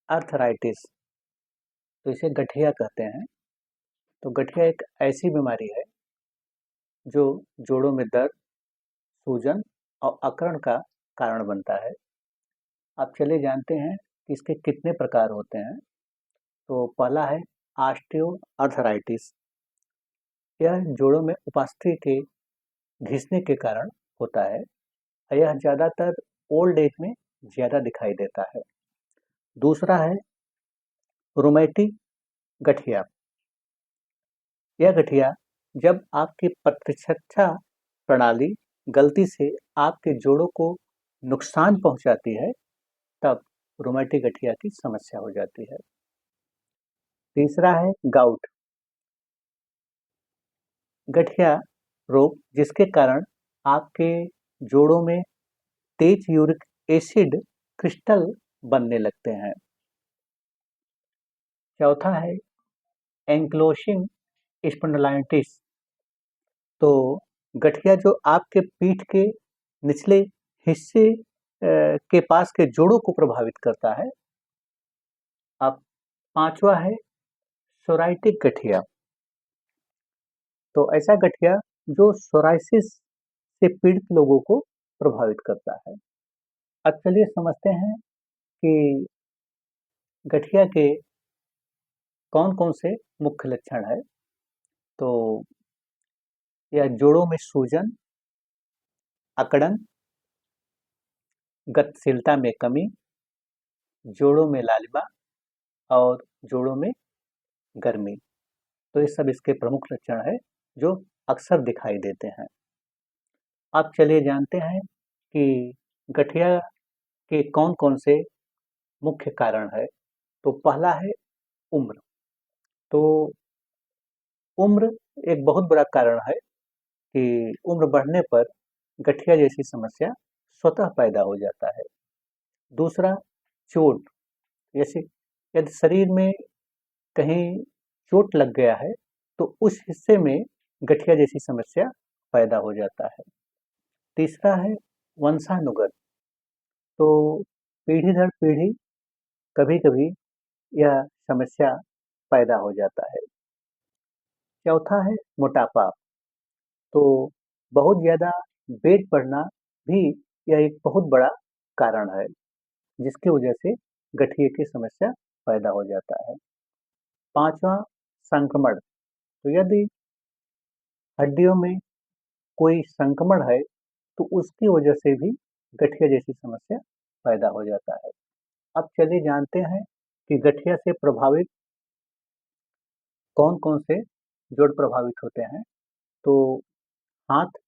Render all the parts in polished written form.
Arthritis, तो इसे गठिया कहते हैं। तो गठिया एक ऐसी बीमारी है जो जोड़ों में दर्द, सूजन और अकड़न का कारण बनता है। आप चलिए जानते हैं कि इसके कितने प्रकार होते हैं। तो पहला है ऑस्टियोआर्थराइटिस। यह जोड़ों में उपास्थि के घिसने के कारण होता है। यह ज़्यादातर ओल्ड एज में ज़्यादा दिखाई देता है। दूसरा है रुमेटिक गठिया। यह गठिया जब आपकी प्रतिरक्षा प्रणाली गलती से आपके जोड़ों को नुकसान पहुंचाती है, तब रुमेटिक गठिया की समस्या हो जाती है। तीसरा है गाउट गठिया रोग, जिसके कारण आपके जोड़ों में तेज यूरिक एसिड क्रिस्टल बनने लगते हैं। चौथा है एंक्लोशिंग स्पॉन्डिलाइटिस। तो गठिया जो आपके पीठ के निचले हिस्से के पास के जोड़ों को प्रभावित करता है। अब पांचवा है सोराइटिक गठिया। तो ऐसा गठिया जो सोराइसिस से पीड़ित लोगों को प्रभावित करता है। अब चलिए समझते हैं कि गठिया के कौन कौन से मुख्य लक्षण है। तो यह जोड़ों में सूजन, अकड़न, गतिशीलता में कमी, जोड़ों में लालिमा और जोड़ों में गर्मी। तो ये सब इसके प्रमुख लक्षण है जो अक्सर दिखाई देते हैं। अब चलिए जानते हैं कि गठिया के कौन कौन से मुख्य कारण है। तो पहला है उम्र। तो उम्र एक बहुत बड़ा कारण है कि उम्र बढ़ने पर गठिया जैसी समस्या स्वतः पैदा हो जाता है। दूसरा चोट, जैसे यदि शरीर में कहीं चोट लग गया है तो उस हिस्से में गठिया जैसी समस्या पैदा हो जाता है। तीसरा है वंशानुगत। तो पीढ़ी दर पीढ़ी कभी कभी यह समस्या पैदा हो जाता है। चौथा है मोटापा। तो बहुत ज़्यादा वेट बढ़ना भी यह एक बहुत बड़ा कारण है, जिसकी वजह से गठिया की समस्या पैदा हो जाता है। पांचवा संक्रमण। तो यदि हड्डियों में कोई संक्रमण है तो उसकी वजह से भी गठिया जैसी समस्या पैदा हो जाता है। अब चलिए जानते हैं कि गठिया से प्रभावित कौन कौन से जोड़ प्रभावित होते हैं। तो हाथ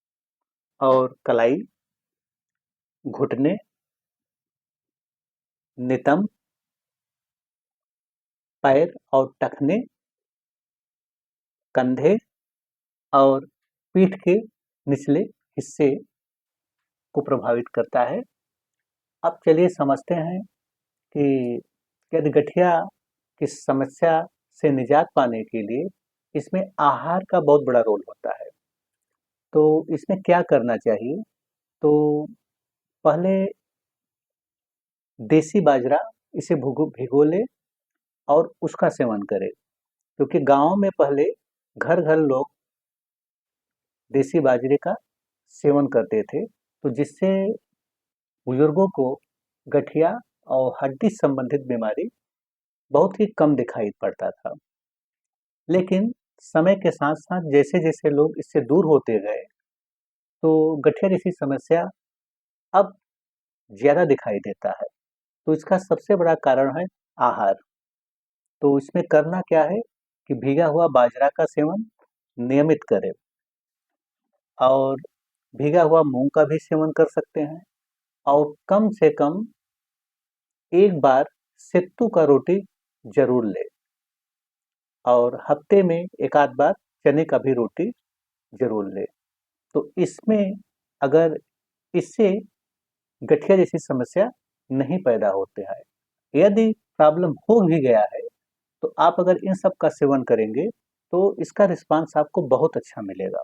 और कलाई, घुटने, नितंब, पैर और टखने, कंधे और पीठ के निचले हिस्से को प्रभावित करता है। अब चलिए समझते हैं कि यदि गठिया की समस्या से निजात पाने के लिए इसमें आहार का बहुत बड़ा रोल होता है। तो इसमें क्या करना चाहिए। तो पहले देसी बाजरा इसे भिगो ले और उसका सेवन करें, क्योंकि गाँव में पहले घर घर लोग देसी बाजरे का सेवन करते थे, तो जिससे बुजुर्गों को गठिया और हड्डी संबंधित बीमारी बहुत ही कम दिखाई पड़ता था। लेकिन समय के साथ साथ जैसे जैसे लोग इससे दूर होते गए, तो गठिया जैसी समस्या अब ज़्यादा दिखाई देता है। तो इसका सबसे बड़ा कारण है आहार। तो इसमें करना क्या है कि भीगा हुआ बाजरा का सेवन नियमित करें और भीगा हुआ मूंग का भी सेवन कर सकते हैं, और कम से कम एक बार सत्तू का रोटी जरूर लें, और हफ्ते में एक आध बार चने का भी रोटी जरूर लें। तो इसमें अगर इससे गठिया जैसी समस्या नहीं पैदा होते हैं। यदि प्रॉब्लम हो भी गया है तो आप अगर इन सब का सेवन करेंगे तो इसका रिस्पांस आपको बहुत अच्छा मिलेगा।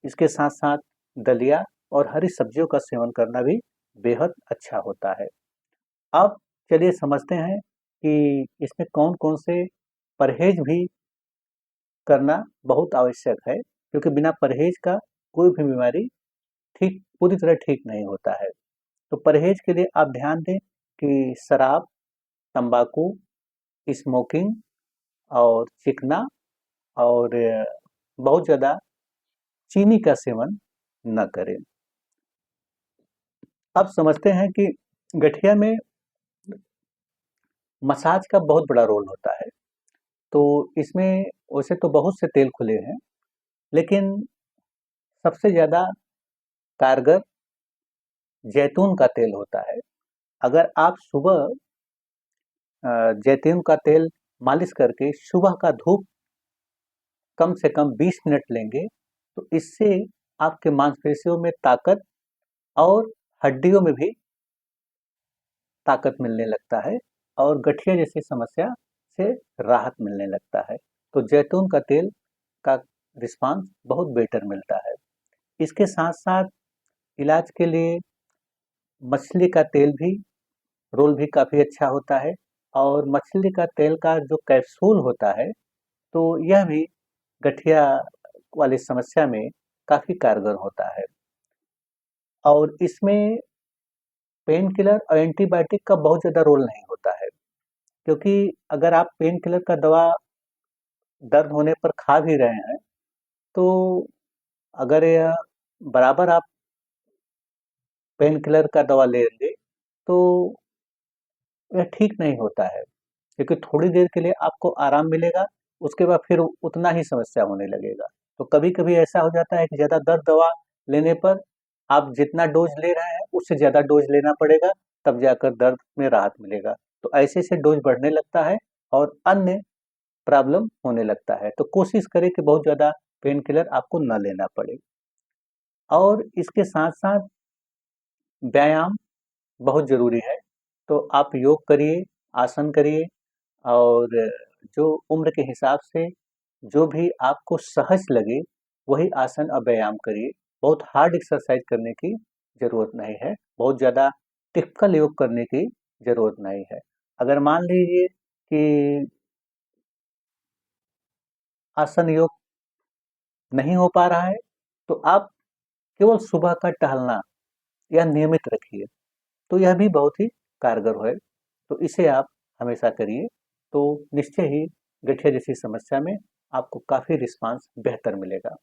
इसके साथ साथ दलिया और हरी सब्जियों का सेवन करना भी बेहद अच्छा होता है। अब चलिए समझते हैं कि इसमें कौन-कौन से परहेज़ भी करना बहुत आवश्यक है, क्योंकि बिना परहेज़ का कोई भी बीमारी ठीक पूरी तरह ठीक नहीं होता है। तो परहेज़ के लिए आप ध्यान दें कि शराब, तम्बाकू, स्मोकिंग और चिकना और बहुत ज़्यादा चीनी का सेवन न करें। अब समझते हैं कि गठिया में मसाज का बहुत बड़ा रोल होता है। तो इसमें वैसे तो बहुत से तेल खुले हैं, लेकिन सबसे ज़्यादा कारगर जैतून का तेल होता है। अगर आप सुबह जैतून का तेल मालिश करके सुबह का धूप कम से कम 20 मिनट लेंगे, तो इससे आपके मांसपेशियों में ताकत और हड्डियों में भी ताकत मिलने लगता है और गठिया जैसी समस्या से राहत मिलने लगता है। तो जैतून का तेल का रिस्पॉन्स बहुत बेटर मिलता है। इसके साथ-साथ इलाज के लिए मछली का तेल भी रोल भी काफ़ी अच्छा होता है और मछली का तेल का जो कैप्सूल होता है, तो यह भी गठिया वाली समस्या में काफ़ी कारगर होता है। और इसमें पेन किलर और एंटीबायोटिक का बहुत ज़्यादा रोल नहीं होता है, क्योंकि अगर आप पेन किलर का दवा दर्द होने पर खा भी रहे हैं, तो अगर यह बराबर आप पेन किलर का दवा लेंगे, तो यह ठीक नहीं होता है, क्योंकि थोड़ी देर के लिए आपको आराम मिलेगा, उसके बाद फिर उतना ही समस्या होने लगेगा। तो कभी-कभी ऐसा हो जाता है कि ज़्यादा दर्द दवा लेने पर आप जितना डोज़ ले रहे हैं, उससे ज़्यादा डोज़ लेना पड़ेगा, तब जाकर दर्द में राहत मिलेगा। तो ऐसे से डोज़ बढ़ने लगता है और अन्य प्रॉब्लम होने लगता है। तो कोशिश करें कि बहुत ज़्यादा पेन किलर आपको ना लेना पड़े। और इसके साथ-साथ व्यायाम बहुत ज़रूरी है। तो आप योग करिए, आसन करिए और जो उम्र के हिसाब से जो भी आपको सहज लगे, वही आसन और व्यायाम करिए। बहुत हार्ड एक्सरसाइज़ करने की ज़रूरत नहीं है, बहुत ज़्यादा टिपिकल योग करने की ज़रूरत नहीं है। अगर मान लीजिए कि आसन योग नहीं हो पा रहा है, तो आप केवल सुबह का टहलना या नियमित रखिए, तो यह भी बहुत ही कारगर है। तो इसे आप हमेशा करिए, तो निश्चय ही गठिया जैसी समस्या में आपको काफ़ी रिस्पॉन्स बेहतर मिलेगा।